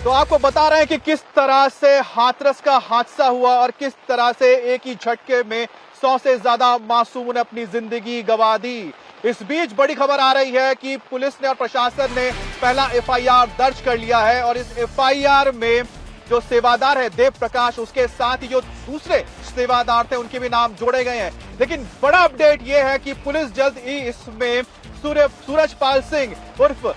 तो आपको बता रहे हैं कि किस तरह से हाथरस का हादसा हुआ और किस तरह से एक ही झटके में 100 से ज्यादा मासूमों ने अपनी जिंदगी गंवा दी। इस बीच बड़ी खबर आ रही है कि पुलिस ने और प्रशासन ने पहला एफआईआर दर्ज कर लिया है और इस एफआईआर में जो सेवादार है देव प्रकाश, उसके साथ ही जो दूसरे सेवादार थे उनके भी नाम जोड़े गए हैं। लेकिन बड़ा अपडेट यह है कि पुलिस जल्द ही इसमें सूरजपाल सिंह उर्फ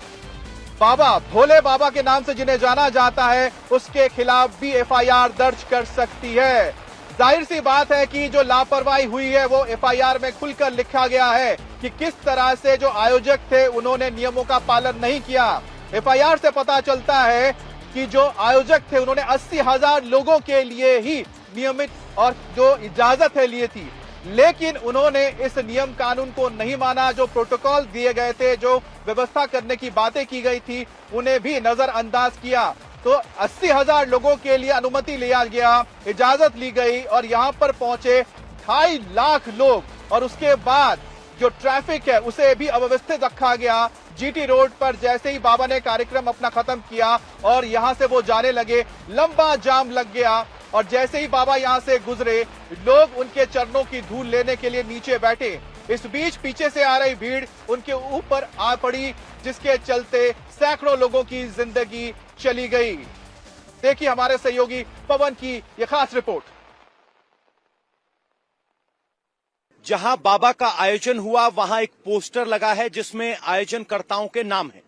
बाबा, भोले बाबा के नाम से जिन्हें जाना जाता है, उसके खिलाफ भी एफआईआर दर्ज कर सकती है। जाहिर सी बात है कि जो लापरवाही हुई है वो एफआईआर में खुलकर लिखा गया है कि किस तरह से जो आयोजक थे उन्होंने नियमों का पालन नहीं किया। एफआईआर से पता चलता है कि जो आयोजक थे उन्होंने 80,000 लोगों के लिए ही नियमित और जो इजाजत है लिए थी, लेकिन उन्होंने इस नियम कानून को नहीं माना। जो प्रोटोकॉल दिए गए थे, जो व्यवस्था करने की बातें की गई थी, उन्हें भी नजरअंदाज किया। तो 80,000 लोगों के लिए अनुमति लिया गया, इजाजत ली गई और यहां पर पहुंचे 2.5 लाख लोग और उसके बाद जो ट्रैफिक है उसे भी अव्यवस्थित रखा गया। जीटी रोड पर जैसे ही बाबा ने कार्यक्रम अपना खत्म किया और यहां से वो जाने लगे, लंबा जाम लग गया और जैसे ही बाबा यहां से गुजरे, लोग उनके चरणों की धूल लेने के लिए नीचे बैठे। इस बीच पीछे से आ रही भीड़ उनके ऊपर आ पड़ी, जिसके चलते सैकड़ों लोगों की जिंदगी चली गई। देखिए हमारे सहयोगी पवन की यह खास रिपोर्ट। जहां बाबा का आयोजन हुआ वहां एक पोस्टर लगा है जिसमें आयोजनकर्ताओं के नाम है।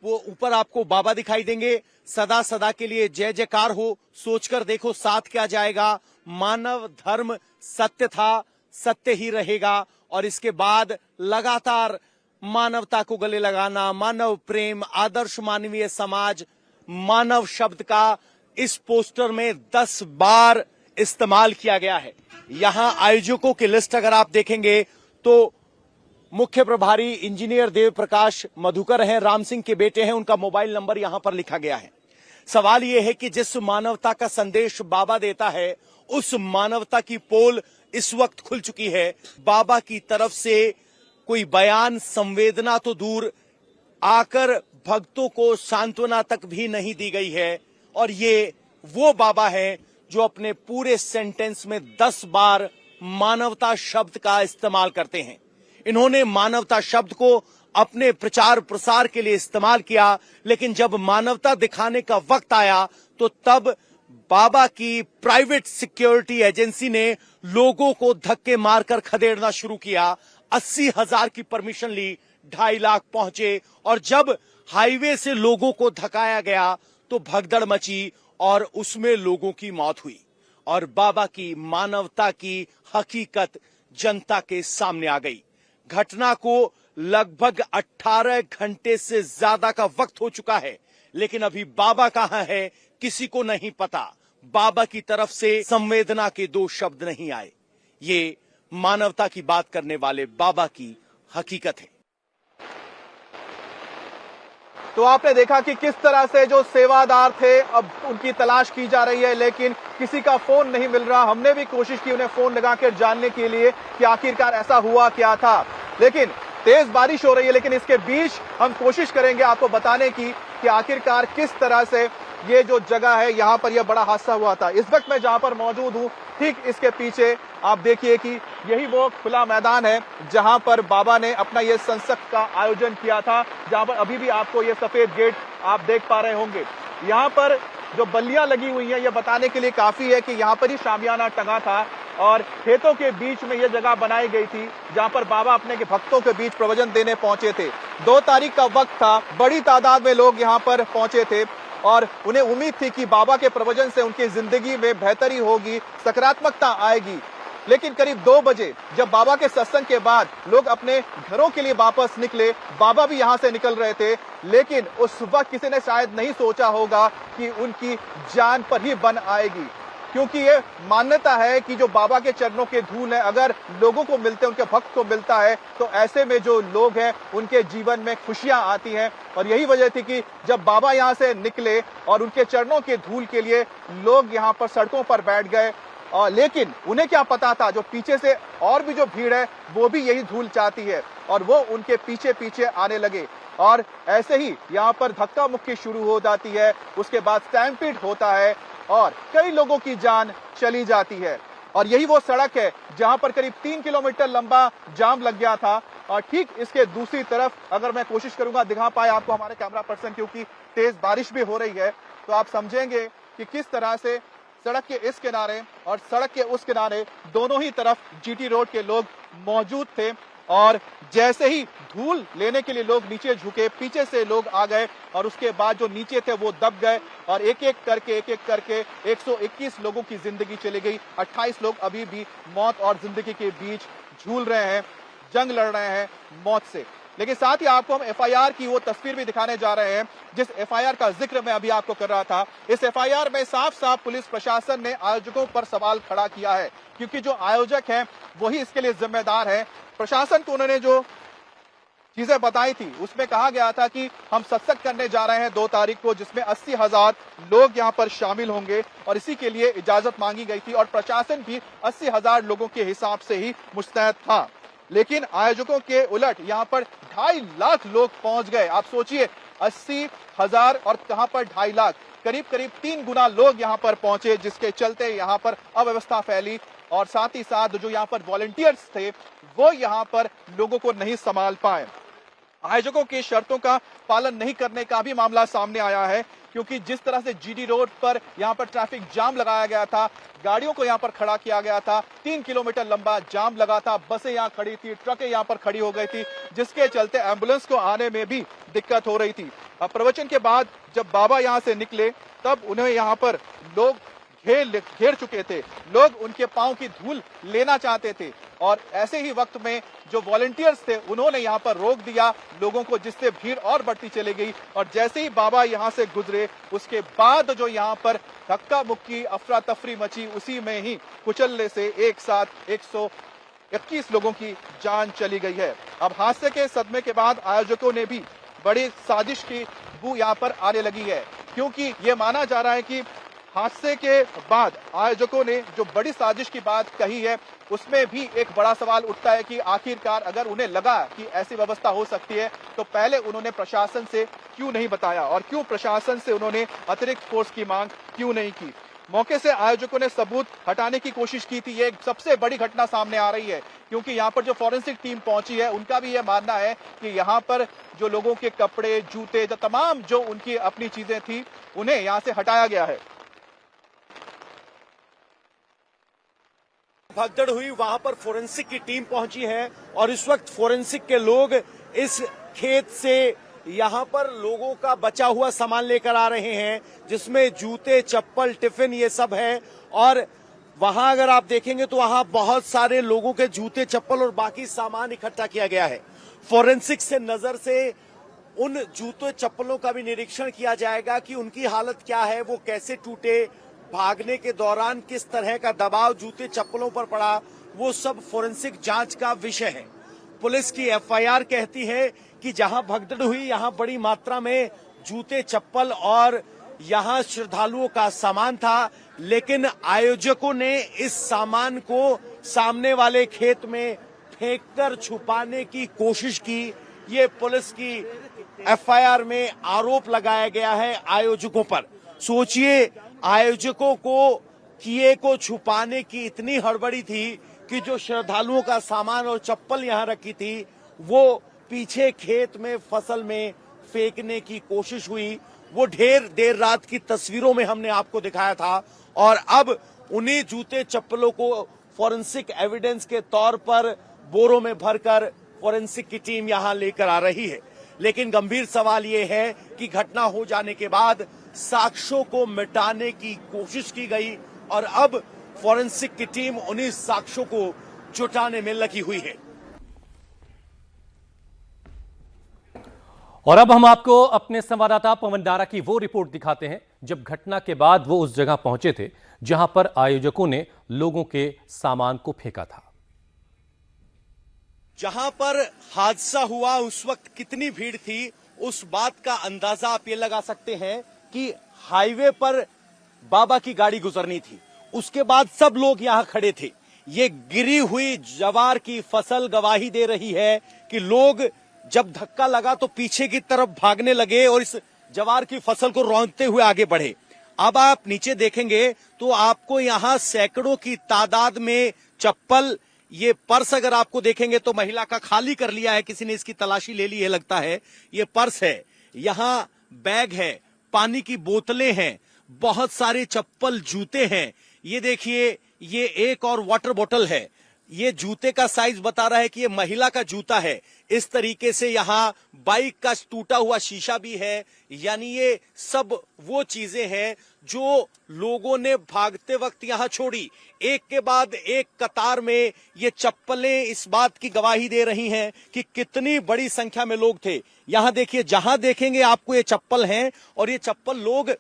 वो ऊपर आपको बाबा दिखाई देंगे। सदा सदा के लिए जय जयकार हो, सोचकर देखो साथ क्या जाएगा, मानव धर्म सत्य था, सत्य ही रहेगा। और इसके बाद लगातार मानवता को गले लगाना, मानव प्रेम, आदर्श मानवीय समाज, मानव शब्द का इस पोस्टर में 10 बार इस्तेमाल किया गया है। यहां आयोजकों की लिस्ट अगर आप देखेंगे तो मुख्य प्रभारी इंजीनियर देव प्रकाश मधुकर हैं, राम सिंह के बेटे हैं, उनका मोबाइल नंबर यहां पर लिखा गया है। सवाल यह है कि जिस मानवता का संदेश बाबा देता है, उस मानवता की पोल इस वक्त खुल चुकी है। बाबा की तरफ से कोई बयान, संवेदना तो दूर, आकर भक्तों को सांत्वना तक भी नहीं दी गई है। और ये वो बाबा है जो अपने पूरे सेंटेंस में 10 बार मानवता शब्द का इस्तेमाल करते हैं। इन्होंने मानवता शब्द को अपने प्रचार प्रसार के लिए इस्तेमाल किया, लेकिन जब मानवता दिखाने का वक्त आया तो तब बाबा की प्राइवेट सिक्योरिटी एजेंसी ने लोगों को धक्के मारकर खदेड़ना शुरू किया। 80,000 की परमिशन ली, 2.5 लाख पहुंचे और जब हाईवे से लोगों को धकाया गया तो भगदड़ मची और उसमें लोगों की मौत हुई और बाबा की मानवता की हकीकत जनता के सामने आ गई। घटना को लगभग 18 घंटे से ज्यादा का वक्त हो चुका है, लेकिन अभी बाबा कहां है किसी को नहीं पता। बाबा की तरफ से संवेदना के 2 शब्द नहीं आए। ये मानवता की बात करने वाले बाबा की हकीकत है। तो आपने देखा कि किस तरह से जो सेवादार थे अब उनकी तलाश की जा रही है, लेकिन किसी का फोन नहीं मिल रहा। हमने भी कोशिश की उन्हें फोन लगाकर जानने के लिए कि आखिरकार ऐसा हुआ क्या था, लेकिन तेज बारिश हो रही है। लेकिन इसके बीच हम कोशिश करेंगे आपको बताने की कि आखिरकार किस तरह से ये जो जगह है यहाँ पर यह बड़ा हादसा हुआ था। इस वक्त मैं जहां पर मौजूद हूँ, ठीक इसके पीछे आप देखिए कि यही वो खुला मैदान है जहां पर बाबा ने अपना ये संसद का आयोजन किया था, जहां पर अभी भी आपको ये सफेद गेट आप देख पा रहे होंगे। यहाँ पर जो बल्लियां लगी हुई हैं, ये बताने के लिए काफी है कि यहाँ पर ही शामियाना टंगा था और खेतों के बीच में यह जगह बनाई गई थी जहां पर बाबा अपने के भक्तों के बीच प्रवचन देने पहुंचे थे। 2 तारीख का वक्त था, बड़ी तादाद में लोग यहाँ पर पहुंचे थे और उन्हें उम्मीद थी कि बाबा के प्रवचन से उनकी जिंदगी में बेहतरी होगी, सकारात्मकता आएगी। लेकिन करीब 2 बजे जब बाबा के सत्संग के बाद लोग अपने घरों के लिए वापस निकले, बाबा भी यहां से निकल रहे थे, लेकिन उस वक्त किसी ने शायद नहीं सोचा होगा कि उनकी जान पर ही बन आएगी। क्योंकि ये मान्यता है कि जो बाबा के चरणों के धूल है अगर लोगों को मिलते, उनके भक्त को मिलता है, तो ऐसे में जो लोग हैं उनके जीवन में खुशियां आती हैं। और यही वजह थी कि जब बाबा यहां से निकले और उनके चरणों के धूल के लिए लोग यहां पर सड़कों पर बैठ गए, लेकिन उन्हें क्या पता था, जो पीछे से और भी जो भीड़ है वो भी यही धूल चाहती है और वो उनके पीछे पीछे आने लगे और ऐसे ही यहाँ पर धक्का मुक्की शुरू हो जाती है। उसके बाद स्टैम्पीड होता है और कई लोगों की जान चली जाती है। और यही वो सड़क है जहां पर करीब 3 किलोमीटर लंबा जाम लग गया था। और ठीक इसके दूसरी तरफ अगर मैं कोशिश करूंगा दिखा पाए आपको हमारे कैमरा पर्सन, क्योंकि तेज बारिश भी हो रही है, तो आप समझेंगे कि किस तरह से सड़क के इस किनारे और सड़क के उस किनारे दोनों ही तरफ जीटी रोड के लोग मौजूद थे। और जैसे ही धूल लेने के लिए लोग नीचे झुके, पीछे से लोग आ गए और उसके बाद जो नीचे थे वो दब गए और एक एक करके 121 लोगों की जिंदगी चली गई। 28 लोग अभी भी मौत और जिंदगी के बीच झूल रहे हैं, जंग लड़ रहे हैं मौत से। लेकिन साथ ही आपको हम एफआईआर की वो तस्वीर भी दिखाने जा रहे हैं जिस एफआईआर का जिक्र मैं अभी आपको कर रहा था। इस एफआईआर में साफ साफ पुलिस प्रशासन ने आयोजकों पर सवाल खड़ा किया है, क्योंकि जो आयोजक हैं वही इसके लिए जिम्मेदार है। प्रशासन को उन्होंने जो चीजें बताई थी उसमें कहा गया था कि हम सत्संग करने जा रहे हैं 2 तारीख को, जिसमें 80,000 लोग यहां पर शामिल होंगे और इसी के लिए इजाजत मांगी गई थी और प्रशासन भी 80,000 लोगों के हिसाब से ही मुस्तैद था। लेकिन आयोजकों के उलट यहां पर 2.5 लाख लोग पहुंच गए। आप सोचिए, 80,000 और कहां पर 2.5 लाख, करीब 3 गुना लोग यहां पर पहुंचे, जिसके चलते यहां पर अव्यवस्था फैली और साथ ही साथ जो यहां पर वॉलंटियर्स थे वो यहां पर लोगों को नहीं संभाल पाए। आयोजकों की शर्तों का पालन नहीं करने का भी मामला सामने आया है, क्योंकि जिस तरह से जीटी रोड पर यहां पर ट्रैफिक जाम लगाया गया था, गाड़ियों को यहां पर खड़ा किया गया था, 3 किलोमीटर लंबा जाम लगा था, बसें यहां खड़ी थी, ट्रकें यहां पर खड़ी हो गई थी, जिसके चलते एम्बुलेंस को आने में भी दिक्कत हो रही थी। अब प्रवचन के बाद जब बाबा यहां से निकले तब उन्हें यहां पर लोग घेर चुके थे, लोग उनके पांव की धूल लेना चाहते थे और ऐसे ही वक्त में जो वॉलंटियर्स थे उन्होंने यहां पर रोक दिया लोगों को, जिससे भीड़ और बढ़ती चली गई। और जैसे ही बाबा यहां से गुजरे उसके बाद जो यहां पर धक्का मुक्की अफरा तफरी मची, उसी में ही कुचलने से एक साथ 121 लोगों की जान चली गई है। अब हादसे के सदमे के बाद आयोजकों ने भी बड़ी साजिश की बू यहां पर आने लगी है, क्योंकि ये माना जा रहा है कि हादसे के बाद आयोजकों ने जो बड़ी साजिश की बात कही है उसमें भी एक बड़ा सवाल उठता है कि आखिरकार अगर उन्हें लगा कि ऐसी व्यवस्था हो सकती है तो पहले उन्होंने प्रशासन से क्यों नहीं बताया और क्यों प्रशासन से उन्होंने अतिरिक्त फोर्स की मांग क्यों नहीं की। मौके से आयोजकों ने सबूत हटाने की कोशिश की थी। ये एक सबसे बड़ी घटना सामने आ रही है, क्योंकि यहाँ पर जो फॉरेंसिक टीम पहुंची है उनका भी यह मानना है कि यहाँ पर जो लोगों के कपड़े, जूते, जो तमाम जो उनकी अपनी चीजें थी उन्हें यहाँ से हटाया गया है। भगदड़ हुई, वहां पर फोरेंसिक की टीम पहुंची है और इस वक्त फोरेंसिक के लोग इस खेत से यहां पर लोगों का बचा हुआ सामान लेकर आ रहे हैं, जिसमें जूते, चप्पल, टिफिन ये सब है। और वहां अगर आप देखेंगे तो वहां बहुत सारे लोगों के जूते, चप्पल और बाकी सामान इकट्ठा किया गया है। फोरेंसिक से नजर से उन जूते, चप्पलों का भी निरीक्षण किया जाएगा कि उनकी हालत क्या है, वो कैसे टूटे, भागने के दौरान किस तरह का दबाव जूते चप्पलों पर पड़ा, वो सब फोरेंसिक जांच का विषय है। पुलिस की एफआईआर कहती है कि जहां भगदड़ हुई यहां बड़ी मात्रा में जूते, चप्पल और यहां श्रद्धालुओं का सामान था, लेकिन आयोजकों ने इस सामान को सामने वाले खेत में फेंककर छुपाने की कोशिश की। ये पुलिस की एफआईआर में आरोप लगाया गया है आयोजकों पर। सोचिए, आयोजकों को किए को छुपाने की इतनी हड़बड़ी थी कि जो श्रद्धालुओं का सामान और चप्पल यहां रखी थी वो पीछे खेत में फसल में फेंकने की कोशिश हुई। वो ढेर देर रात की तस्वीरों में हमने आपको दिखाया था और अब उन्हीं जूते चप्पलों को फॉरेंसिक एविडेंस के तौर पर बोरों में भरकर फॉरेंसिक की टीम यहां लेकर आ रही है। लेकिन गंभीर सवाल ये है कि घटना हो जाने के बाद साक्ष्यों को मिटाने की कोशिश की गई और अब फॉरेंसिक की टीम उन्हीं साक्ष्यों को जुटाने में लगी हुई है। और अब हम आपको अपने संवाददाता पवन डारा की वो रिपोर्ट दिखाते हैं जब घटना के बाद वो उस जगह पहुंचे थे जहां पर आयोजकों ने लोगों के सामान को फेंका था। जहां पर हादसा हुआ उस वक्त कितनी भीड़ थी, उस बात का अंदाजा आप ये लगा सकते हैं कि हाईवे पर बाबा की गाड़ी गुजरनी थी। उसके बाद सब लोग यहां खड़े थे। ये गिरी हुई जवार की फसल गवाही दे रही है कि लोग जब धक्का लगा तो पीछे की तरफ भागने लगे और इस जवार की फसल को रौंदते हुए आगे बढ़े। अब आप नीचे देखेंगे तो आपको यहां सैकड़ों की तादाद में चप्पल, ये पर्स अगर आपको देखेंगे तो महिला का खाली कर लिया है, किसी ने इसकी तलाशी ले ली है लगता है। ये पर्स है, यहां बैग है, पानी की बोतलें हैं, बहुत सारे चप्पल, जूते हैं। ये देखिए, ये एक और वाटर बोतल है। ये जूते का साइज बता रहा है कि ये महिला का जूता है। इस तरीके से यहां बाइक का टूटा हुआ शीशा भी है। यानी ये सब वो चीजें हैं जो लोगों ने भागते वक्त यहां छोड़ी। एक के बाद एक कतार में ये चप्पलें इस बात की गवाही दे रही हैं कि कितनी बड़ी संख्या में लोग थे। यहां देखिए, जहां देखेंगे आपको ये चप्पल हैं, और ये चप्पल लोग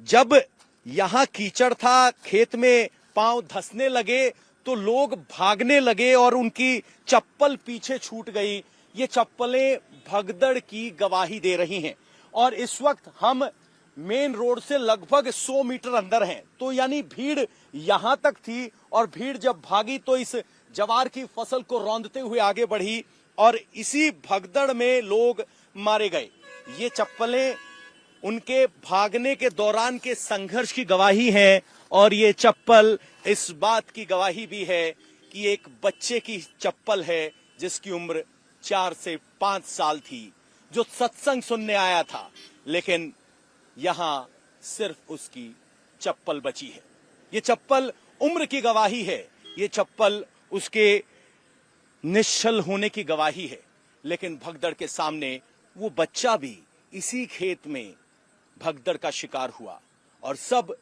जब यहां कीचड़ था, खेत में पांव धंसने लगे तो लोग भागने लगे और उनकी चप्पल पीछे छूट गई। ये चप्पलें भगदड़ की गवाही दे रही हैं। और इस वक्त हम मेन रोड से लगभग 100 मीटर अंदर हैं, तो यानी भीड़ यहां तक थी, और भीड़ जब भागी तो इस जवार की फसल को रौंदते हुए आगे बढ़ी और इसी भगदड़ में लोग मारे गए। ये चप्पलें उनके भागने के दौरान के संघर्ष की गवाही है, और ये चप्पल इस बात की गवाही भी है कि एक बच्चे की चप्पल है जिसकी उम्र 4 से 5 साल थी, जो सत्संग सुनने आया था, लेकिन यहां सिर्फ उसकी चप्पल बची है। ये चप्पल उम्र की गवाही है, ये चप्पल उसके निश्चल होने की गवाही है। लेकिन भगदड़ के सामने वो बच्चा भी इसी खेत में भगदड़ का शिकार हुआ, और सब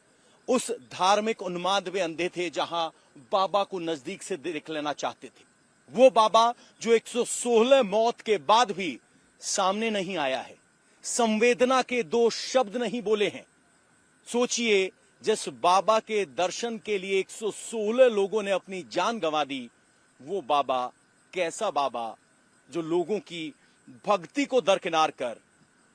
उस धार्मिक उन्माद में अंधे थे जहां बाबा को नजदीक से देख लेना चाहते थे। वो बाबा जो 116 मौत के बाद भी सामने नहीं आया है, संवेदना के 2 शब्द नहीं बोले हैं। सोचिए, जिस बाबा के दर्शन के लिए 116 लोगों ने अपनी जान गंवा दी, वो बाबा कैसा बाबा जो लोगों की भक्ति को दरकिनार कर,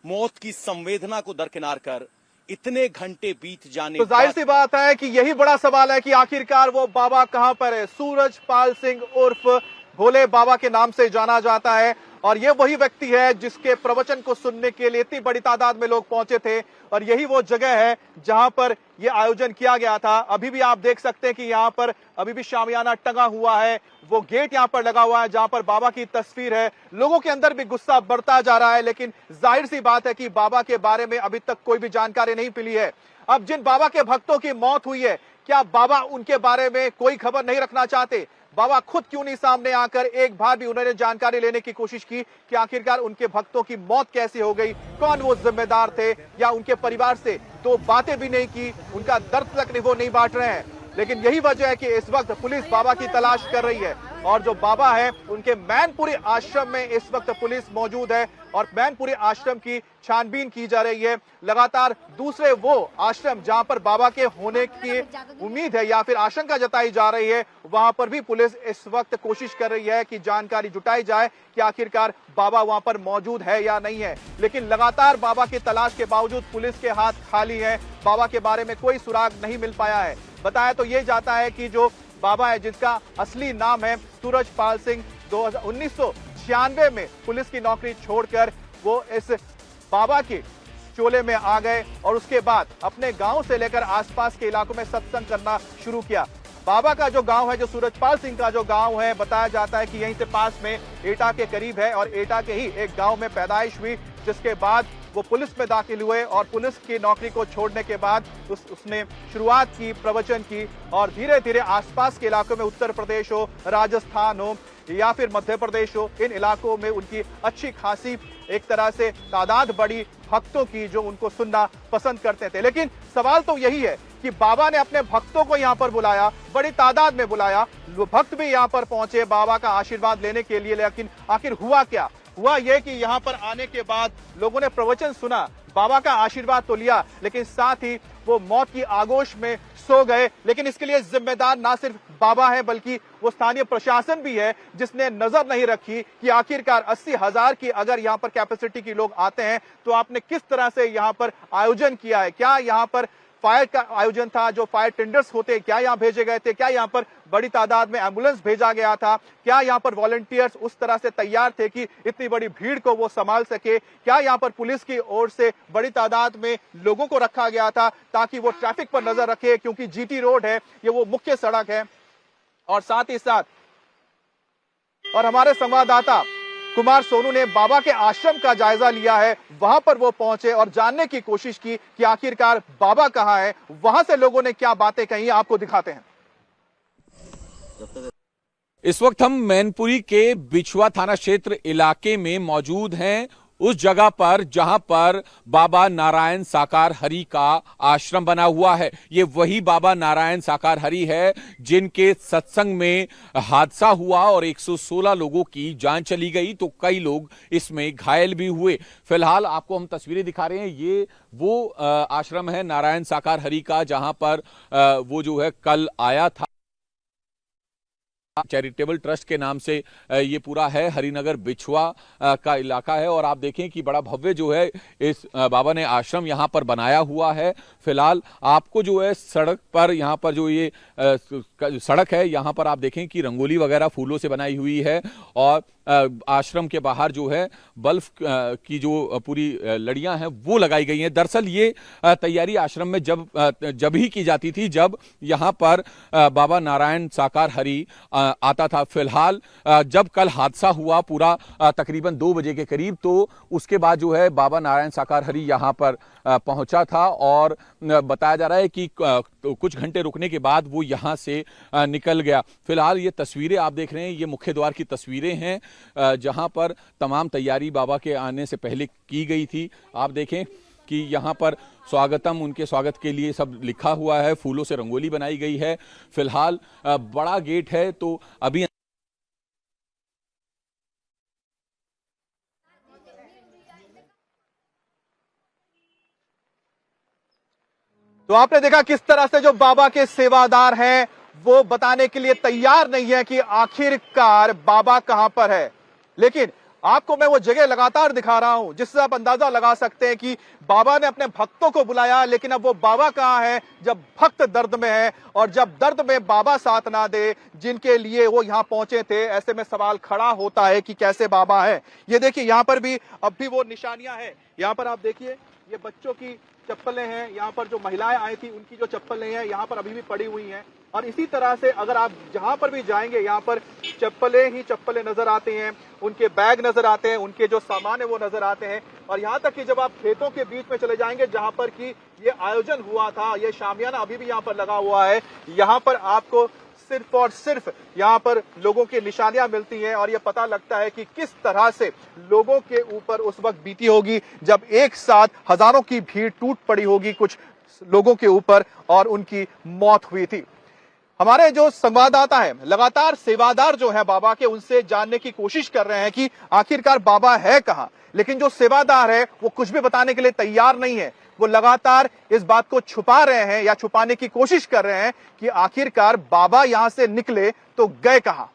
मौत की संवेदना को दरकिनार कर इतने घंटे बीत जाने। तो जाहिर सी बात है कि यही बड़ा सवाल है कि आखिरकार वो बाबा कहां पर है। सूरजपाल सिंह उर्फ भोले बाबा के नाम से जाना जाता है, और ये वही व्यक्ति है जिसके प्रवचन को सुनने के लिए इतनी बड़ी तादाद में लोग पहुंचे थे, और यही वो जगह है जहां पर ये आयोजन किया गया था। अभी भी आप देख सकते हैं कि यहाँ पर अभी भी शामियाना टंगा हुआ है, वो गेट यहाँ पर लगा हुआ है जहां पर बाबा की तस्वीर है। लोगों के अंदर भी गुस्सा बढ़ता जा रहा है, लेकिन जाहिर सी बात है कि बाबा के बारे में अभी तक कोई भी जानकारी नहीं मिली है। अब जिन बाबा के भक्तों की मौत हुई है, क्या बाबा उनके बारे में कोई खबर नहीं रखना चाहते? बाबा खुद क्यों नहीं सामने आकर एक बार भी उन्होंने जानकारी लेने की कोशिश की कि आखिरकार उनके भक्तों की मौत कैसे हो गई, कौन वो जिम्मेदार थे, या उनके परिवार से 2 बातें भी नहीं की, उनका दर्द तक वो नहीं बांट रहे हैं। लेकिन यही वजह है कि इस वक्त पुलिस बाबा की तलाश कर रही है, और जो बाबा है उनके मैनपुरी आश्रम में इस वक्त पुलिस मौजूद है, और मैनपुरी आश्रम की छानबीन की जा रही है। लगातार दूसरे वो आश्रम जहां पर बाबा के होने की उम्मीद है या फिर आशंका जताई जा रही है, वहां पर भी पुलिस इस वक्त कोशिश कर रही है कि जानकारी जुटाई जाए कि आखिरकार बाबा वहां पर मौजूद है या नहीं है। लेकिन लगातार बाबा की तलाश के बावजूद पुलिस के हाथ खाली है, बाबा के बारे में कोई सुराग नहीं मिल पाया है। बताया तो ये जाता है कि जो बाबा है, जिसका असली नाम है सूरजपाल सिंह, 1996 में पुलिस की नौकरी छोड़कर वो इस बाबा के चोले में आ गए, और उसके बाद अपने गांव से लेकर आसपास के इलाकों में सत्संग करना शुरू किया। बाबा का जो गांव है, जो सूरजपाल सिंह का जो गांव है, बताया जाता है कि यहीं से पास में एटा के करीब है, और एटा के ही एक गांव में पैदाइश हुई, जिसके बाद वो पुलिस में दाखिल हुए, और पुलिस की नौकरी को छोड़ने के बाद उसने शुरुआत की प्रवचन की, और धीरे धीरे आसपास के इलाकों में, उत्तर प्रदेश हो, राजस्थान हो या फिर मध्य प्रदेश हो, इन इलाकों में उनकी अच्छी खासी एक तरह से तादाद बढ़ी भक्तों की, जो उनको सुनना पसंद करते थे। लेकिन सवाल तो यही है कि बाबा ने अपने भक्तों को यहाँ पर बुलाया, बड़ी तादाद में बुलाया, भक्त भी यहाँ पर पहुंचे बाबा का आशीर्वाद लेने के लिए, लेकिन आखिर हुआ क्या? हुआ यह कि यहाँ पर आने के बाद लोगों ने प्रवचन सुना, बाबा का आशीर्वाद तो लिया, लेकिन साथ ही वो मौत की आगोश में सो गए। लेकिन इसके लिए जिम्मेदार ना सिर्फ बाबा है, बल्कि वो स्थानीय प्रशासन भी है, जिसने नजर नहीं रखी कि आखिरकार 80,000 की अगर यहाँ पर कैपेसिटी की लोग आते हैं तो आपने किस तरह से यहाँ पर आयोजन किया है, क्या यहाँ पर फायर का आयोजन था, जो फायर टेंडर्स होते क्या यहाँ भेजे गए थे, क्या यहाँ पर बड़ी तादाद में एम्बुलेंस भेजा गया था, क्या यहाँ पर वॉलंटियर्स उस तरह से तैयार थे कि इतनी बड़ी भीड़ को वो संभाल सके, क्या यहाँ पर पुलिस की ओर से बड़ी तादाद में लोगों को रखा गया था ताकि वो ट्रैफिक पर नजर रखे, क्योंकि जीटी रोड है, ये वो मुख्य सड़क है। और साथ ही साथ और हमारे संवाददाता कुमार सोनू ने बाबा के आश्रम का जायजा लिया है, वहां पर वो पहुंचे और जानने की कोशिश की कि आखिरकार बाबा कहां है, वहां से लोगों ने क्या बातें कही, आपको दिखाते हैं। इस वक्त हम मैनपुरी के बिछुआ थाना क्षेत्र इलाके में मौजूद हैं, उस जगह पर जहां पर बाबा नारायण साकार हरि का आश्रम बना हुआ है। ये वही बाबा नारायण साकार हरि है जिनके सत्संग में हादसा हुआ और 116 लोगों की जान चली गई, तो कई लोग इसमें घायल भी हुए। फिलहाल आपको हम तस्वीरें दिखा रहे हैं, ये वो आश्रम है नारायण साकार हरि का, जहां पर वो जो है कल आया था। चैरिटेबल ट्रस्ट के नाम से ये पूरा है, हरिनगर बिछुआ का इलाका है और आप देखें कि बड़ा भव्य जो है इस बाबा ने आश्रम यहाँ पर बनाया हुआ है। फिलहाल आपको जो है सड़क पर यहाँ पर जो ये सड़क है, यहाँ पर आप देखें कि रंगोली वगैरह फूलों से बनाई हुई है और आश्रम के बाहर जो है बल्ब की जो पूरी लड़ियां हैं वो लगाई गई हैं। दरअसल ये तैयारी आश्रम में जब ही की जाती थी जब यहाँ पर बाबा नारायण साकार हरि आता था। फिलहाल जब कल हादसा हुआ पूरा तकरीबन 2 बजे के करीब, तो उसके बाद जो है बाबा नारायण साकार हरि यहाँ पर पहुंचा था और बताया जा रहा है कि कुछ घंटे रुकने के बाद वो यहाँ से निकल गया। फिलहाल ये तस्वीरें आप देख रहे हैं, ये मुख्य द्वार की तस्वीरें हैं जहां पर तमाम तैयारी बाबा के आने से पहले की गई थी। आप देखें कि यहाँ पर स्वागतम, उनके स्वागत के लिए सब लिखा हुआ है, फूलों से रंगोली बनाई गई है। फिलहाल बड़ा गेट है, तो अभी तो आपने देखा किस तरह से जो बाबा के सेवादार हैं वो बताने के लिए तैयार नहीं है कि आखिरकार बाबा कहां पर है, लेकिन आपको मैं वो जगह लगातार दिखा रहा हूं जिससे आप अंदाजा लगा सकते हैं कि बाबा ने अपने भक्तों को बुलाया, लेकिन अब वो बाबा कहां है जब भक्त दर्द में है और जब दर्द में बाबा साथ ना दे जिनके लिए वो यहां पहुंचे थे। ऐसे में सवाल खड़ा होता है कि कैसे बाबा है। ये देखिए यहां पर भी अब भी वो निशानियां हैं, यहां पर आप देखिए ये बच्चों की चप्पलें हैं, यहाँ पर जो महिलाएं आई थी उनकी जो चप्पलें हैं यहाँ पर अभी भी पड़ी हुई हैं। और इसी तरह से अगर आप जहां पर भी जाएंगे यहाँ पर चप्पलें ही चप्पलें नजर आते हैं, उनके बैग नजर आते हैं, उनके जो सामान है वो नजर आते हैं। और यहाँ तक कि जब आप खेतों के बीच में चले जाएंगे जहां पर कि ये आयोजन हुआ था, ये शामियाना अभी भी यहाँ पर लगा हुआ है, यहाँ पर आपको सिर्फ और सिर्फ यहाँ पर लोगों की निशानियां मिलती हैं और ये पता लगता है कि किस तरह से लोगों के ऊपर उस वक्त बीती होगी जब एक साथ हजारों की भीड़ टूट पड़ी होगी कुछ लोगों के ऊपर और उनकी मौत हुई थी। हमारे जो संवाददाता हैं लगातार सेवादार जो है बाबा के, उनसे जानने की कोशिश कर रहे हैं कि आखिरकार बाबा है कहां, लेकिन जो सेवादार है वो कुछ भी बताने के लिए तैयार नहीं है। वो लगातार इस बात को छुपा रहे हैं या छुपाने की कोशिश कर रहे हैं कि आखिरकार बाबा यहां से निकले तो गए कहां।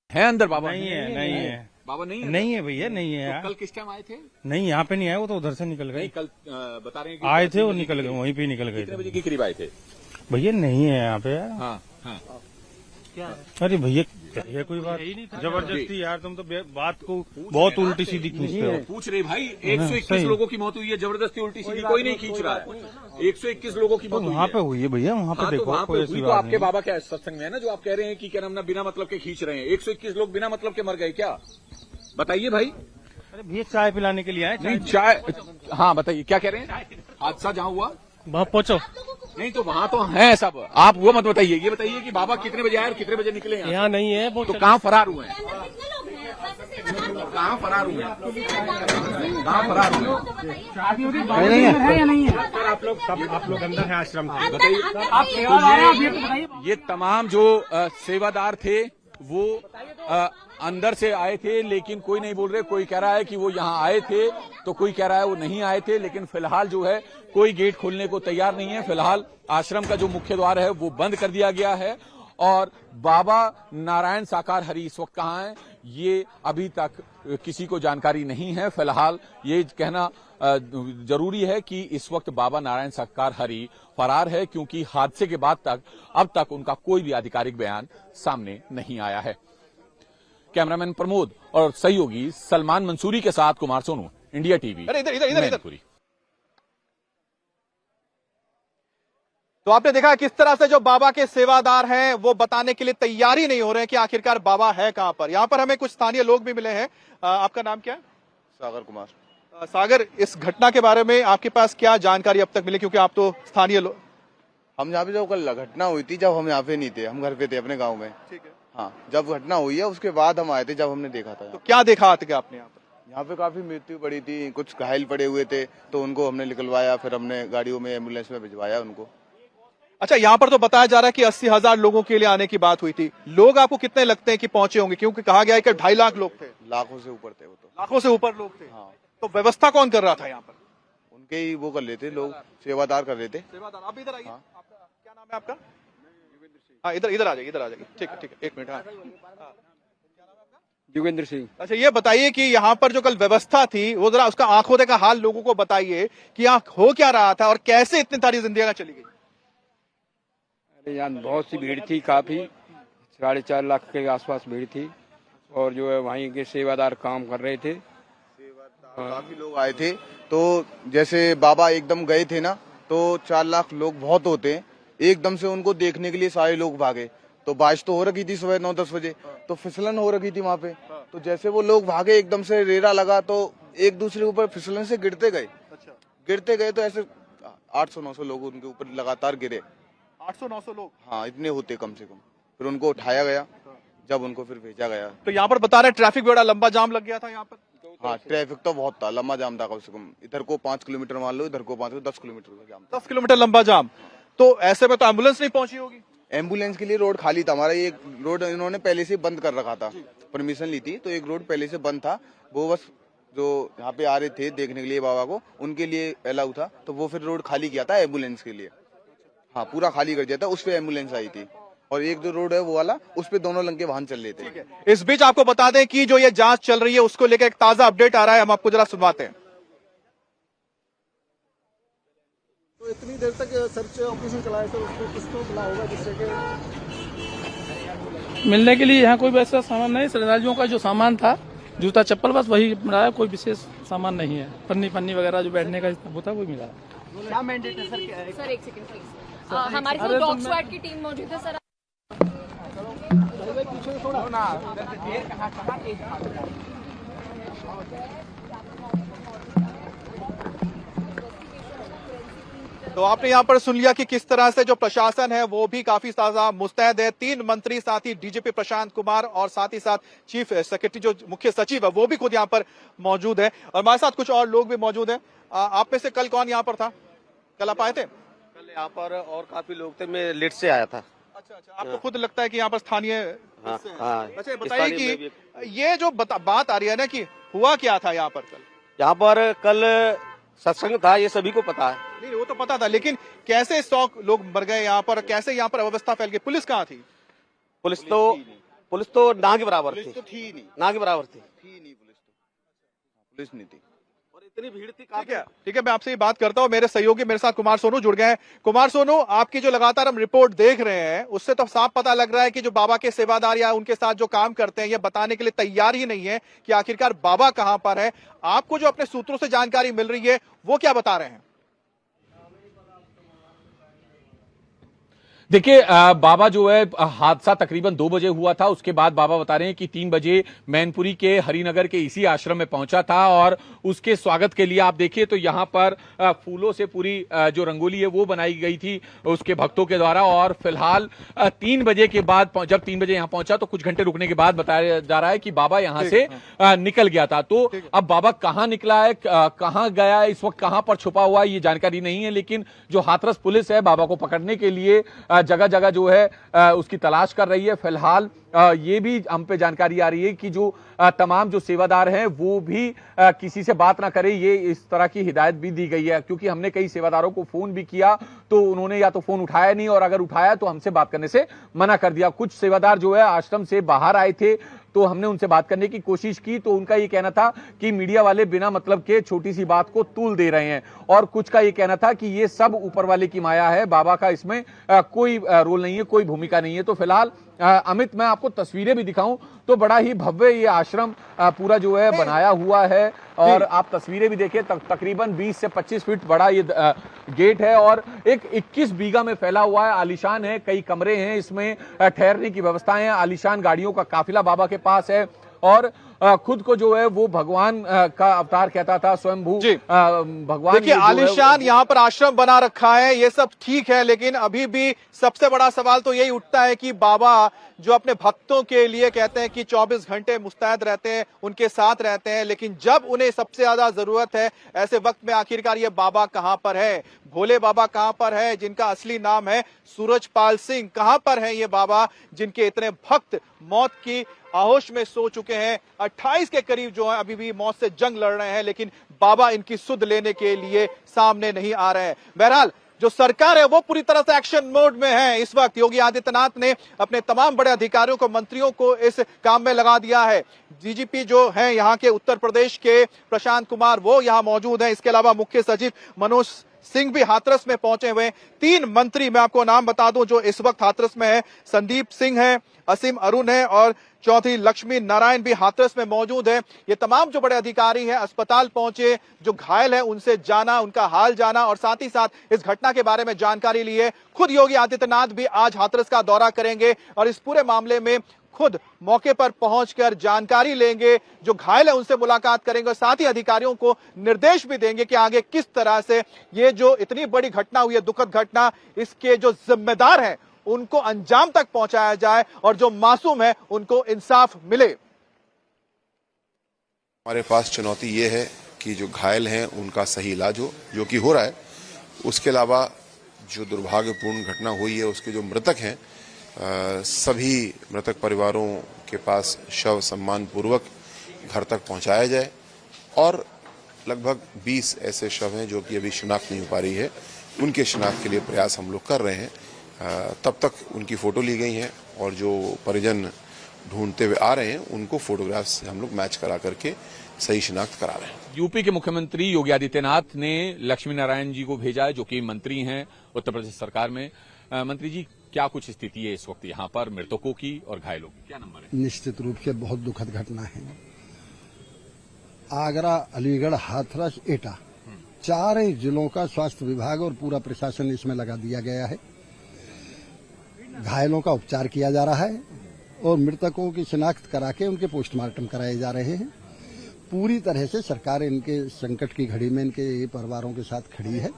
है अंदर बाबा? नहीं है बाबा नहीं है? नहीं है भैया, नहीं है। तो कल किस टाइम आए थे? नहीं, यहाँ पे नहीं आए, वो तो उधर से निकल गए। कल बता रहे हैं कि आए थे और निकल गए, वहीं पे निकल गए। कितने बजे के करीब आए थे? भैया नहीं है यहाँ पे यार। हाँ हाँ। अरे भैया ये कोई बात जबरदस्ती यार, तुम तो बात को बहुत उल्टी सीधी खींचते हो। पूछ रहे भाई 121 लोगों की मौत हुई है, जबरदस्ती उल्टी सीधी कोई नहीं खींच रहा है। 121 लोगों की मौत वहाँ पे हुई है भैया, वहाँ पे देखो। वहाँ पे हुई तो आपके बाबा क्या सत्संग में है ना, जो आप कह रहे हैं कि क्या नाम ना बिना मतलब के खींच रहे हैं। 121 लोग बिना मतलब के मर गए क्या? बताइए भाई। अरे भैया चाय पिलाने के लिए आए। नहीं चाय, हाँ बताइए क्या कह रहे हैं? हादसा जहाँ हुआ वहाँ पहुँचो। नहीं तो वहाँ तो है सब, आप वो मत बताइए, ये बताइए कि बाबा कितने बजे आए और कितने बजे निकले? यहाँ नहीं है वो। तो कहाँ फरार हुए हैं? कहाँ फरार हुए हैं? कहाँ फरार हुए हैं? आप लोग अंदर है आश्रम के, बताइए। ये तमाम जो सेवादार थे वो अंदर से आए थे, लेकिन कोई नहीं बोल रहे। कोई कह रहा है कि वो यहाँ आए थे, तो कोई कह रहा है वो नहीं आए थे। लेकिन फिलहाल जो है कोई गेट खोलने को तैयार नहीं है। फिलहाल आश्रम का जो मुख्य द्वार है वो बंद कर दिया गया है और बाबा नारायण साकार हरि इस वक्त कहाँ हैं, ये अभी तक किसी को जानकारी नहीं है। फिलहाल ये कहना जरूरी है कि इस वक्त बाबा नारायण साकार हरि फरार है, क्योंकि हादसे के बाद तक अब तक उनका कोई भी आधिकारिक बयान सामने नहीं आया है। कैमरामैन प्रमोद और सहयोगी सलमान मंसूरी के साथ कुमार सोनू, इंडिया टीवी। मैनपुरी। तो आपने देखा किस तरह से जो बाबा के सेवादार हैं वो बताने के लिए तैयार ही नहीं हो रहे हैं कि आखिरकार बाबा है कहां पर। यहां पर हमें कुछ स्थानीय लोग भी मिले हैं। आपका नाम क्या है? सागर कुमार। सागर, इस घटना के बारे में आपके पास क्या जानकारी अब तक मिली, क्योंकि आप तो स्थानीय लोग? हम यहाँ पे जब कल घटना हुई थी, जब हम यहाँ पे नहीं थे, हम घर पे थे अपने गाँव में। ठीक है। हाँ, जब घटना हुई है उसके बाद हम आए थे, जब हमने देखा था। तो क्या देखा आपने यहाँ पर? यहाँ पे काफी मृत्यु पड़ी थी, कुछ घायल पड़े हुए थे, तो उनको हमने निकलवाया, फिर हमने गाड़ियों में एम्बुलेंस में भिजवाया उनको। अच्छा, यहाँ पर तो बताया जा रहा है कि 80,000 लोगों के लिए आने की बात हुई थी। लोग आपको कितने लगते हैं कि पहुंचे होंगे, क्योंकि कहा गया है कि 2.5 लाख लोग थे। लाखों से ऊपर थे वो तो। लाखों से ऊपर लोग थे। हाँ। तो व्यवस्था कौन कर रहा था यहाँ पर? उनके ही वो कर लेते लोग, सेवादार कर रहे थे। सेवादार। आप इधर आइए। हाँ। क्या नाम है आपका? हाँ, इधर आ जाइए, इधर आ जाइए। ठीक है, एक मिनट। हाँ, योगेंद्र सिंह। अच्छा, ये बताइए कि यहाँ पर जो कल व्यवस्था थी वो जरा उसका आंखों देखा हाल लोगों को बताइए कि यहाँ हो क्या रहा था और कैसे इतनी सारी जिंदगियां चली गई। अरे यहाँ बहुत सी भीड़ थी, काफी 4.5 लाख के आसपास भीड़ थी, और जो है वहीं के सेवादार काम कर रहे थे। काफी लोग आए थे, तो जैसे बाबा एकदम गए थे ना, तो 4 लाख लोग बहुत होते हैं, एकदम से उनको देखने के लिए सारे लोग भागे। तो बारिश तो हो रखी थी सुबह 9-10 बजे, तो फिसलन हो रखी थी वहाँ पे। तो जैसे वो लोग भागे, एकदम से रेरा लगा, तो एक दूसरे के ऊपर फिसलन से गिरते गए। गिरते गए तो ऐसे 800-900 लोग उनके ऊपर लगातार गिरे। 800-900 लोग? हाँ, इतने होते कम से कम। फिर उनको उठाया गया, जब उनको फिर भेजा गया। तो यहाँ पर बता रहे ट्रैफिक बड़ा लंबा जाम लग गया था यहाँ पर। हाँ, ट्रैफिक तो बहुत था, लंबा जाम था, कम से कम इधर को 5 किलोमीटर मान लो, इधर को 10 किलोमीटर का जाम। 10 किलोमीटर लंबा जाम। तो ऐसे में तो एम्बुलेंस नहीं पहुंची होगी? एम्बुलेंस के लिए रोड खाली था हमारा। एक रोड इन्होंने पहले से बंद कर रखा था, परमिशन ली थी, तो एक रोड पहले से बंद था। वो बस जो यहाँ पे आ रहे थे देखने के लिए बाबा को, उनके लिए अलाउ था, तो वो फिर रोड खाली किया था एम्बुलेंस के लिए। हाँ, पूरा खाली कर दिया था, उस पे एम्बुलेंस आई थी। और एक जो रोड है वो वाला, उस पे दोनों लंके वाहन चल रहे थे। इस बीच आपको बता दें कि जो ये जांच चल रही है उसको लेकर एक ताजा अपडेट आ रहा है, हम आपको जरा सुनवाते हैं। तो इतनी देर तक सर्च ऑपरेशन चलाया सर, उसको कुछ तो मिला होगा जिससे कि मिलने के लिए यहाँ कोई वैसा सामान नहीं। श्रद्धालुओं का जो सामान था, जूता चप्पल, बस वही मिला है, कोई विशेष सामान नहीं है। पन्नी वगैरह जो बैठने का होता है वो मिला है। क्या मैंडेट है सर? सर एक सेकंड प्लीज, हमारे साथ डॉग स्क्वाड की टीम मौजूद है सर। तो आपने यहाँ पर सुन लिया कि किस तरह से जो प्रशासन है वो भी काफी ज्यादा मुस्तैद है। 3 मंत्री, साथ ही डीजीपी प्रशांत कुमार और साथ ही साथ चीफ सेक्रेटरी जो मुख्य सचिव है वो भी खुद यहाँ पर मौजूद है, और हमारे साथ कुछ और लोग भी मौजूद हैं। आप में से कल कौन यहाँ पर था? कल आप आए थे? कल यहाँ पर और काफी लोग थे, मैं लेट से आया था। अच्छा, आपको खुद लगता है कि यहाँ पर स्थानीय? हाँ। अच्छा, बताइए कि ये जो बात आ रही है ना कि हुआ क्या था यहाँ पर कल? यहाँ पर कल सत्संग था, ये सभी को पता है। नहीं, वो तो पता था, लेकिन कैसे 100 लोग मर गए यहाँ पर, कैसे यहाँ पर अव्यवस्था फैल गई? पुलिस कहाँ थी? पुलिस तो ना के बराबर थी। थी नहीं, ना के बराबर थी नहीं पुलिस नहीं थी। और इतनी भीड़ थी। ठीक है, मैं आपसे ये बात करता हूँ। मेरे सहयोगी मेरे साथ कुमार सोनू जुड़ गए हैं। कुमार सोनू, आपकी जो लगातार हम रिपोर्ट देख रहे हैं उससे तो साफ पता लग रहा है कि जो बाबा के सेवादार या उनके साथ जो काम करते हैं ये बताने के लिए तैयार ही नहीं है कि आखिरकार बाबा कहां पर है। आपको जो अपने सूत्रों से जानकारी मिल रही है वो क्या बता रहे हैं? देखिए, बाबा जो है, हादसा तकरीबन 2 बजे हुआ था। उसके बाद बाबा बता रहे हैं कि 3 बजे मैनपुरी के हरिनगर के इसी आश्रम में पहुंचा था, और उसके स्वागत के लिए आप देखिए तो यहां पर फूलों से पूरी जो रंगोली है वो बनाई गई थी उसके भक्तों के द्वारा। और फिलहाल 3 बजे के बाद, जब 3 बजे यहां पहुंचा तो कुछ घंटे रुकने के बाद बताया जा रहा है कि बाबा यहां से निकल गया था। तो अब बाबा कहां निकला है, कहां गया है, इस वक्त कहां पर छुपा हुआ है, ये जानकारी नहीं है। लेकिन जो हाथरस पुलिस है बाबा को पकड़ने के लिए जगह जगह जो है उसकी तलाश कर रही है। फिलहाल ये भी हम पे जानकारी आ रही है कि जो तमाम जो सेवादार हैं वो भी किसी से बात ना करें, ये इस तरह की हिदायत भी दी गई है। क्योंकि हमने कई सेवादारों को फोन भी किया तो उन्होंने या तो फोन उठाया नहीं, और अगर उठाया तो हमसे बात करने से मना कर दिया। कुछ सेवादार जो है आश्रम से बाहर आए थे तो हमने उनसे बात करने की कोशिश की तो उनका ये कहना था कि मीडिया वाले बिना मतलब के छोटी सी बात को तूल दे रहे हैं, और कुछ का ये कहना था कि ये सब ऊपर वाले की माया है, बाबा का इसमें कोई रोल नहीं है, कोई भूमिका नहीं है। तो फिलहाल अमित, मैं आपको तस्वीरें भी दिखाऊं तो बड़ा ही भव्य ये आश्रम पूरा जो है बनाया हुआ है, और आप तस्वीरें भी देखिए, तकरीबन 20 से 25 फीट बड़ा ये गेट है और एक 21 बीघा में फैला हुआ है। आलीशान है, कई कमरे हैं, इसमें ठहरने की व्यवस्थाएं हैं, आलीशान गाड़ियों का काफिला बाबा के पास है, और खुद को जो है वो भगवान का अवतार कहता था, स्वयंभू भगवान। देखिए आलीशान यहाँ पर आश्रम बना रखा है, ये सब ठीक है, लेकिन अभी भी सबसे बड़ा सवाल तो यही उठता है कि बाबा जो अपने भक्तों के लिए कहते हैं कि 24 घंटे मुस्तैद रहते हैं, उनके साथ रहते हैं, लेकिन जब उन्हें सबसे ज्यादा जरूरत है ऐसे वक्त में आखिरकार ये बाबा कहां पर है? भोले बाबा कहां पर है जिनका असली नाम है सूरजपाल सिंह? कहां पर है ये बाबा जिनके इतने भक्त मौत की आहोश में सो चुके हैं? 28 के करीब जो है अभी भी मौत से जंग लड़ रहे हैं, लेकिन बाबा इनकी सुध लेने के लिए सामने नहीं आ रहे हैं। बहरहाल जो सरकार है वो पूरी तरह से एक्शन मोड में है। इस वक्त योगी आदित्यनाथ ने अपने तमाम बड़े अधिकारियों को, मंत्रियों को इस काम में लगा दिया है। डीजीपी जो हैं यहाँ के उत्तर प्रदेश के प्रशांत कुमार, वो यहाँ मौजूद हैं। इसके अलावा मुख्य सचिव मनोज सिंह भी हाथरस में पहुंचे हुए हैं। 3 मंत्री मैं आपको नाम बता दूं जो इस वक्त हाथरस में है, संदीप सिंह है, असीम अरुण है और चौधरी लक्ष्मी नारायण भी हाथरस में मौजूद है। ये तमाम जो बड़े अधिकारी हैं अस्पताल पहुंचे, जो घायल है उनसे जाना, उनका हाल जाना और साथ ही साथ इस घटना के बारे में जानकारी ली है। खुद योगी आदित्यनाथ भी आज हाथरस का दौरा करेंगे और इस पूरे मामले में खुद मौके पर पहुंचकर जानकारी लेंगे, जो घायल है उनसे मुलाकात करेंगे और साथ ही अधिकारियों को निर्देश भी देंगे कि आगे किस तरह से ये जो इतनी बड़ी घटना हुई है, दुखद घटना, इसके जो जिम्मेदार हैं उनको अंजाम तक पहुंचाया जाए और जो मासूम है उनको इंसाफ मिले। हमारे पास चुनौती ये है कि जो घायल हैं उनका सही इलाज हो, जो कि हो रहा है। उसके अलावा जो दुर्भाग्यपूर्ण घटना हुई है उसके जो मृतक हैं, सभी मृतक परिवारों के पास शव सम्मान पूर्वक घर तक पहुंचाया जाए, और लगभग 20 ऐसे शव हैं जो कि अभी शिनाख्त नहीं हो पा रही है, उनके शिनाख्त के लिए प्रयास हम लोग कर रहे हैं। तब तक उनकी फोटो ली गई है और जो परिजन ढूंढते हुए आ रहे हैं उनको फोटोग्राफ्स से हम लोग मैच करा करके सही शिनाख्त करा रहे हैं। यूपी के मुख्यमंत्री योगी आदित्यनाथ ने लक्ष्मी नारायण जी को भेजा है, जो कि मंत्री हैं उत्तर प्रदेश सरकार में। मंत्री जी, क्या कुछ स्थिति है इस वक्त यहाँ पर मृतकों की और घायलों की? क्या नंबर है? निश्चित रूप से बहुत दुखद घटना है। आगरा, अलीगढ़, हाथरस, एटा, 4 जिलों का स्वास्थ्य विभाग और पूरा प्रशासन इसमें लगा दिया गया है। घायलों का उपचार किया जा रहा है और मृतकों की शिनाख्त करा के उनके पोस्टमार्टम कराए जा रहे हैं। पूरी तरह से सरकार इनके संकट की घड़ी में इनके परिवारों के साथ खड़ी है।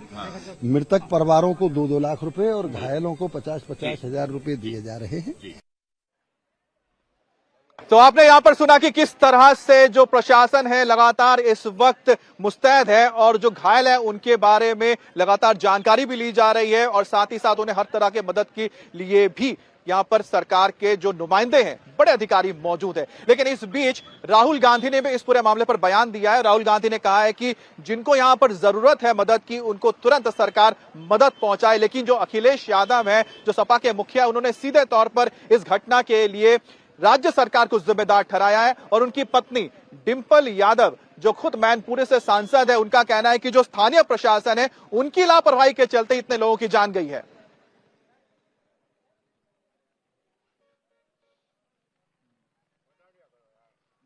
मृतक परिवारों को 2-2 लाख रुपए और घायलों को 50-50 हजार रुपए दिए जा रहे हैं। तो आपने यहां पर सुना कि किस तरह से जो प्रशासन है लगातार इस वक्त मुस्तैद है और जो घायल है उनके बारे में लगातार जानकारी भी ली जा रही है और साथ ही साथ उन्हें हर तरह के मदद के लिए भी यहां पर सरकार के जो नुमाइंदे हैं, बड़े अधिकारी मौजूद है। लेकिन इस बीच राहुल गांधी ने भी इस पूरे मामले पर बयान दिया है। राहुल गांधी ने कहा है कि जिनको यहां पर जरूरत है मदद की, उनको तुरंत सरकार मदद पहुंचाए। लेकिन जो अखिलेश यादव है, जो सपा के मुखिया, उन्होंने सीधे तौर पर इस घटना के लिए राज्य सरकार को जिम्मेदार ठहराया है और उनकी पत्नी डिंपल यादव, जो खुद मैनपुरी से सांसद है, उनका कहना है कि जो स्थानीय प्रशासन है उनकी लापरवाही के चलते इतने लोगों की जान गई है।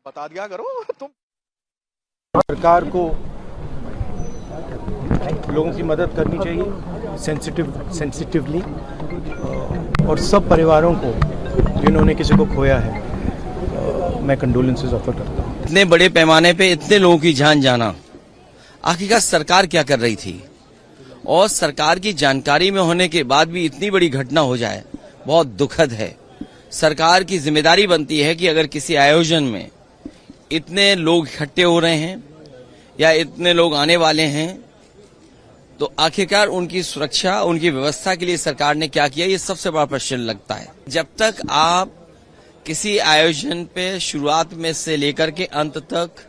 बता दिया करो तुम। सरकार को लोगों की मदद करनी चाहिए सेंसिटिवली, और सब परिवारों को जिन्होंने किसी को खोया है मैं कंडोलेंसेस ऑफर करता हूँ। इतने बड़े पैमाने पे इतने लोगों की जान जाना, आखिरकार सरकार क्या कर रही थी? और सरकार की जानकारी में होने के बाद भी इतनी बड़ी घटना हो जाए, बहुत दुखद है। सरकार की जिम्मेदारी बनती है कि अगर किसी आयोजन में इतने लोग इकट्ठे हो रहे हैं या इतने लोग आने वाले हैं, तो आखिरकार उनकी सुरक्षा, उनकी व्यवस्था के लिए सरकार ने क्या किया, ये सबसे बड़ा प्रश्न लगता है। जब तक आप किसी आयोजन पे शुरुआत में से लेकर के अंत तक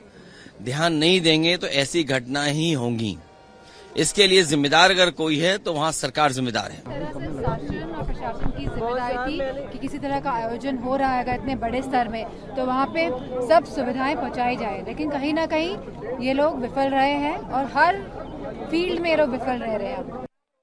ध्यान नहीं देंगे तो ऐसी घटना ही होंगी। इसके लिए जिम्मेदार अगर कोई है तो वहाँ सरकार जिम्मेदार है। शासन और प्रशासन की जिम्मेदारी थी कि किसी तरह का आयोजन हो रहा है अगर इतने बड़े स्तर में, तो वहाँ पे सब सुविधाएं पहुँचाई जाए, लेकिन कहीं ना कहीं ये लोग विफल रहे हैं और हर फील्ड में ये लोग विफल रह रहे हैं।